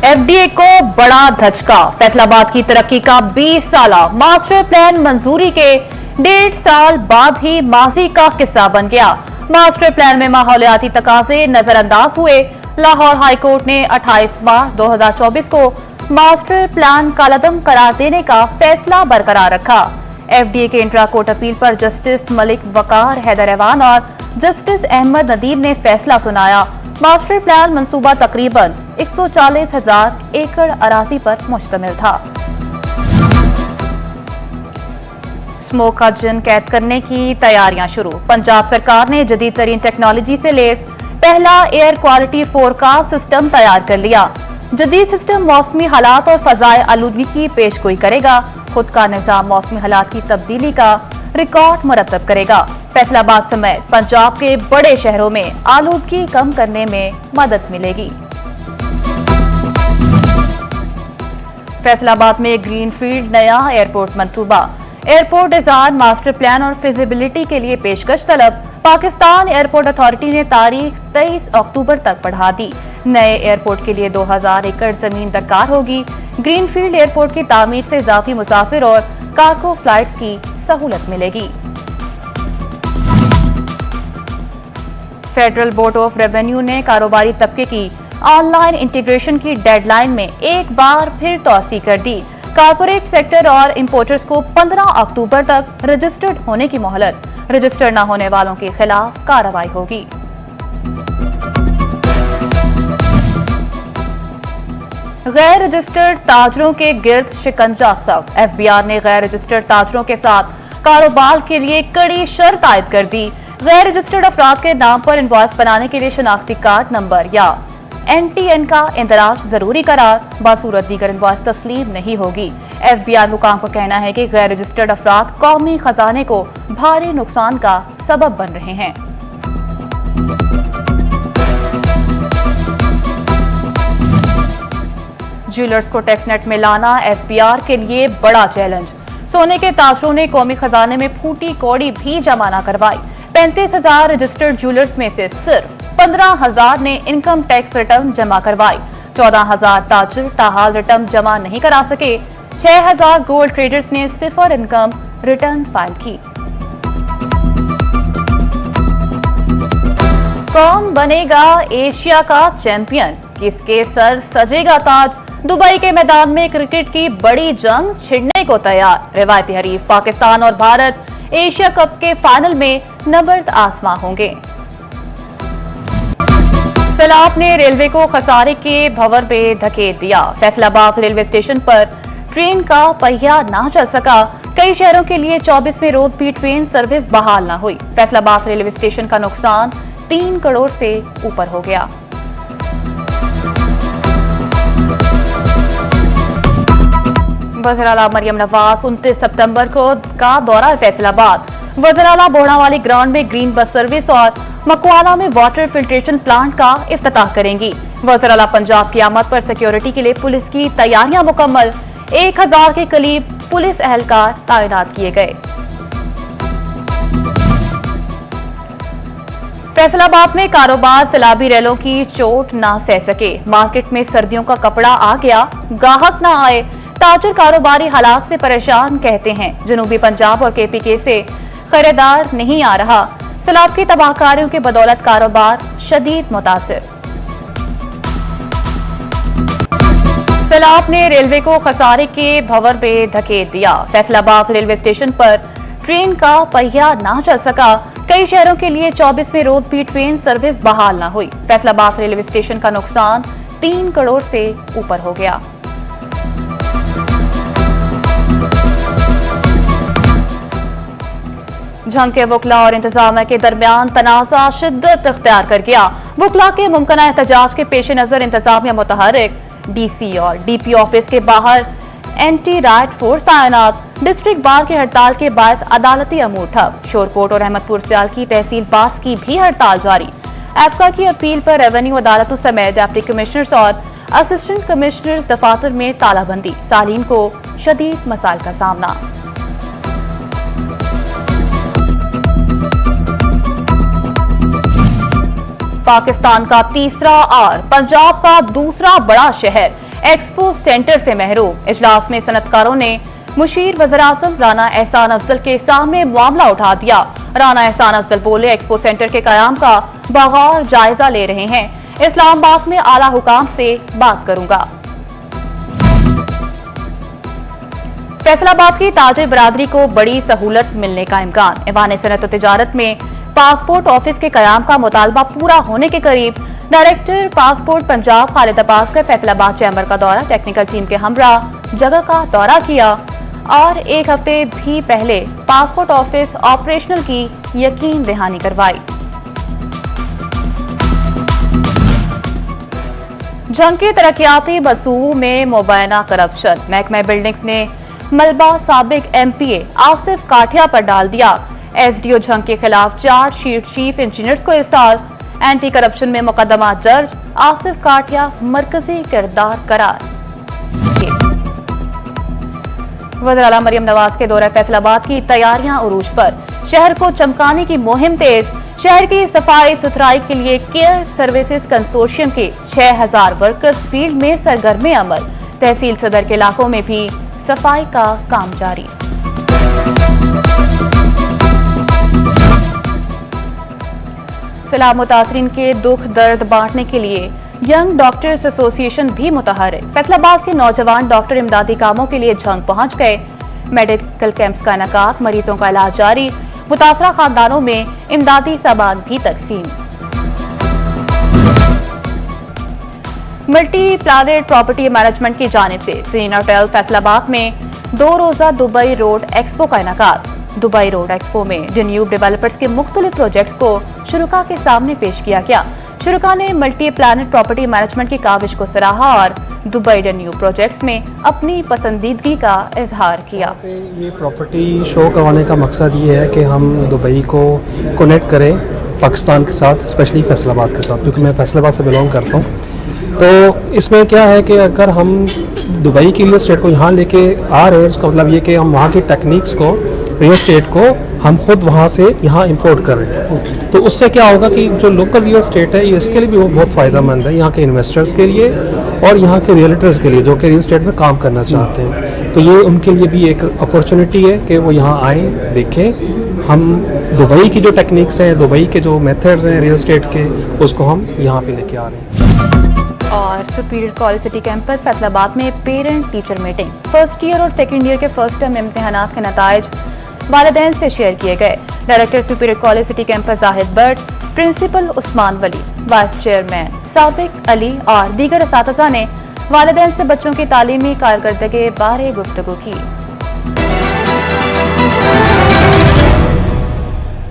FDA को बड़ा धचका। फैसलाबाद की तरक्की का 20 साला मास्टर प्लान मंजूरी के 1.5 साल बाद ही माजी का किस्सा बन गया। मास्टर प्लान में माहौलियाती तकाजे नजरअंदाज हुए। लाहौर हाईकोर्ट ने 28 मार्च 2024 को मास्टर प्लान कालादम करार देने का फैसला बरकरार रखा। एफडीए के इंट्रा कोर्ट अपील पर जस्टिस मलिक वकार हैदर ऐवान और जस्टिस अहमद नदीम ने फैसला सुनाया। मास्टर प्लान मंसूबा तकरीबन 140,000 एकड़ अराजी पर मुश्तमिल था। स्मोक का जिन कैद करने की तैयारियां शुरू। पंजाब सरकार ने जदीद तरीन टेक्नोलॉजी से लैस पहला एयर क्वालिटी फोरकास्ट सिस्टम तैयार कर लिया। जदीद सिस्टम मौसमी हालात और फजाए आलूदगी की पेशगोई करेगा। खुद का निजाम मौसमी हालात की तब्दीली का रिकॉर्ड मुरतब करेगा। फैसलाबाद समेत पंजाब के बड़े शहरों में आलूदगी कम करने में मदद मिलेगी। फैसलाबाद में ग्रीनफील्ड नया एयरपोर्ट मंसूबा। एयरपोर्ट डिजाइन मास्टर प्लान और फिजिबिलिटी के लिए पेशकश तलब। पाकिस्तान एयरपोर्ट अथॉरिटी ने तारीख 23 अक्टूबर तक बढ़ा दी। नए एयरपोर्ट के लिए 2000 एकड़ जमीन दरकार होगी। ग्रीनफील्ड एयरपोर्ट की तामीर से इजाफी मुसाफिर और कार्गो फ्लाइट्स की सहूलत मिलेगी। फेडरल बोर्ड ऑफ रेवेन्यू ने कारोबारी तबके की ऑनलाइन इंटीग्रेशन की डेडलाइन में एक बार फिर तौसी कर दी। कॉर्पोरेट सेक्टर और इंपोर्टर्स को 15 अक्टूबर तक रजिस्टर्ड होने की मोहलत। रजिस्टर न होने वालों के खिलाफ कार्रवाई होगी। गैर रजिस्टर्ड ताजरों के गिर्द शिकंजा सख्त। एफबीआर ने गैर रजिस्टर्ड ताजरों के साथ कारोबार के लिए कड़ी शर्त आयद कर दी। गैर रजिस्टर्ड अफराद के नाम पर इनवॉइस बनाने के लिए शनाख्ती कार्ड नंबर या एनटीएन का इंदराज जरूरी करार। बासूरत दीगर इनवॉइस तस्लीम नहीं होगी। एफबीआर हुकाम का कहना है कि गैर रजिस्टर्ड अफराद कौमी खजाने को भारी नुकसान का सबब बन रहे हैं। ज्वेलर्स को टैक्सनेट में लाना एफबीआर के लिए बड़ा चैलेंज। सोने के ताजरों ने कौमी खजाने में फूटी कौड़ी भी जमा न करवाई। 35,000 रजिस्टर्ड ज्वेलर्स में से सिर्फ 15,000 ने इनकम टैक्स रिटर्न जमा करवाई। 14,000 ताजर ताहाल रिटर्न जमा नहीं करा सके। 6,000 गोल्ड ट्रेडर्स ने सिफर इनकम रिटर्न फाइल की। कौन बनेगा एशिया का चैंपियन? किसके सर सजेगा ताज? दुबई के मैदान में क्रिकेट की बड़ी जंग छिड़ने को तैयार। रिवायती हरीफ पाकिस्तान और भारत एशिया कप के फाइनल में नबर्द आसमां होंगे। सैलाब ने रेलवे को खसारे के भंवर में धकेल दिया। फैसलाबाद रेलवे स्टेशन पर ट्रेन का पहिया ना चल सका। कई शहरों के लिए 24वें रोज भी ट्रेन सर्विस बहाल न हुई। फैसलाबाद रेलवे स्टेशन का नुकसान 3 करोड़ से ऊपर हो गया। वज़ीर आला मरियम नवाज 29 सितंबर को का दौरा फैसलाबाद। वज़ीर आला बोड़ावाली ग्राउंड में ग्रीन बस सर्विस और मकवाना में वाटर फिल्ट्रेशन प्लांट का इफ्तिताह करेंगी। वज़ीर आला पंजाब की आमद पर सिक्योरिटी के लिए पुलिस की तैयारियां मुकम्मल। 1000 के करीब पुलिस एहलकार तैनात किए गए। फैसलाबाद में कारोबार सैलाबी रेलों की चोट ना सह सके। मार्केट में सर्दियों का कपड़ा आ गया, गाहक ना आए। ताजर कारोबारी हालात से परेशान कहते हैं। जनूबी पंजाब और केपीके से खरीदार नहीं आ रहा। सैलाब की तबाहकारियों के बदौलत कारोबार शदीद मुतासिर। सैलाब ने रेलवे को खसारे के भंवर में धकेल दिया। फैसलाबाद रेलवे स्टेशन पर ट्रेन का पहिया ना चल सका। कई शहरों के लिए 24वें रोज भी ट्रेन सर्विस बहाल न हुई। फैसलाबाद रेलवे स्टेशन का नुकसान 3 करोड़ से ऊपर हो गया। जंग के वकला और इंतजामिया के दरमियान तनाज़ा शिद्दत इख्तियार कर गया। वकला के मुमकिन एहतजाज के पेश नजर इंतजामिया मुतहर्रिक। डीसी और डीपी ऑफिस के बाहर एंटी राइट फोर्स तैनात। डिस्ट्रिक्ट बार की हड़ताल के बाद अदालती अमूर ठप। शोरकोट और अहमदपुर सियाल की तहसील बास की भी हड़ताल जारी। एफका की अपील पर रेवेन्यू अदालतों समेत डिप्टी कमिश्नर्स और असिस्टेंट कमिश्नर्स दफातर में तालाबंदी। तालीम को शदीद मसाइल का सामना। पाकिस्तान का तीसरा और पंजाब का दूसरा बड़ा शहर एक्सपो सेंटर से महरूम। इजलास में सनतकारों ने मुशीर वज़ीर-ए-आज़म राना एहसान अफजल के सामने मामला उठा दिया। राना एहसान अफजल बोले, एक्सपो सेंटर के कयाम का बगौर जायजा ले रहे हैं। इस्लामाबाद में आला हुकाम से बात करूंगा। फैसलाबाद की ताजिर बरादरी को बड़ी सहूलत मिलने का इम्कान। ऐवान सनअत व तिजारत में पासपोर्ट ऑफिस के कयाम का मुतालबा पूरा होने के करीब। डायरेक्टर पासपोर्ट पंजाब खालिद अब्बास का फैसलाबाद चैम्बर का दौरा, टेक्निकल टीम के हमरा जगह का दौरा किया और एक हफ्ते भी पहले पासपोर्ट ऑफिस ऑपरेशनल की यकीन दहानी करवाई। जंग के तरक्याती मंसूबों में मुबैना करप्शन। महकमा बिल्डिंग्स ने मलबा साबिक एमपीए आसिफ काठिया पर डाल दिया। एसडीओ जंग के खिलाफ चार्जशीट चीफ इंजीनियर्स को इरसाल। एंटी करप्शन में मुकदमा दर्ज, आसिफ काठिया मरकजी किरदार करार। वज़ीर आला मरियम नवाज के दौरे फैसलाबाद की तैयारियां उरूज पर। शहर को चमकाने की मुहिम तेज। शहर की सफाई सुथराई के लिए केयर सर्विसेज कंसोर्शियम के 6000 वर्कर्स फील्ड में सरगर्म अमल। तहसील सदर के इलाकों में भी सफाई का काम जारी। सैलाब मुतासरीन के दुख दर्द बांटने के लिए यंग डॉक्टर्स एसोसिएशन भी मुतहरिक। फैसलाबाद के नौजवान डॉक्टर इमदादी कामों के लिए जंग पहुंच गए। मेडिकल कैंप्स का इनेकाद, मरीजों का इलाज जारी। मुतासरा खानदानों में इमदादी सामान भी तकसीम। मल्टी प्लानेट प्रॉपर्टी मैनेजमेंट की जानिब से सीरीना होटल फैसलाबाद में 2 रोजा दुबई रोड एक्सपो का इनेकाद। दुबई रोड एक्सपो में डेन्यूब डेवलपर्स के मुख्तलिफ प्रोजेक्ट्स को शुरुका के सामने पेश किया गया। शुरुका ने मल्टी प्लानेट प्रॉपर्टी मैनेजमेंट की काविश को सराहा और दुबई डेन्यूब प्रोजेक्ट्स में अपनी पसंदीदगी का इजहार किया। ये प्रॉपर्टी शो करवाने का मकसद ये है कि हम दुबई को कनेक्ट करें पाकिस्तान के साथ, स्पेशली फैसलाबाद के साथ, क्योंकि मैं फैसलाबाद से बिलोंग करता हूँ। तो इसमें क्या है कि अगर हम दुबई की रियल एस्टेट को यहाँ लेके आ रहे हैं, इसका मतलब ये कि हम वहाँ की टेक्निक्स को, रियल एस्टेट को हम खुद वहाँ से यहाँ इंपोर्ट कर रहे हैं। तो उससे क्या होगा कि जो लोकल रियल एस्टेट है, ये इसके लिए भी वो बहुत फ़ायदेमंद है, यहाँ के इन्वेस्टर्स के लिए और यहाँ के रियल्टर्स के लिए जो कि रियल एस्टेट में काम करना चाहते हैं। तो ये उनके लिए भी एक अपॉर्चुनिटी है कि वो यहाँ आएँ, देखें। हम दुबई की जो टेक्निक्स हैं, दुबई के जो मेथड्स हैं रियल एस्टेट के, उसको हम यहाँ पे लेके आ रहे हैं। और superior college city campus Faisalabad में parent teacher meeting. First year और सेकेंड ईयर के फर्स्ट टर्म इम्तिहानात के नताइज वालिदैन से शेयर किए गए। Director superior college city campus Zahid Butt, principal Usman Wali, vice chairman Sabiq Ali और दीगर असातिज़ा ने वालिदैन से बच्चों की तालीमी कारकर्दगी बारे गुफ्तगू की।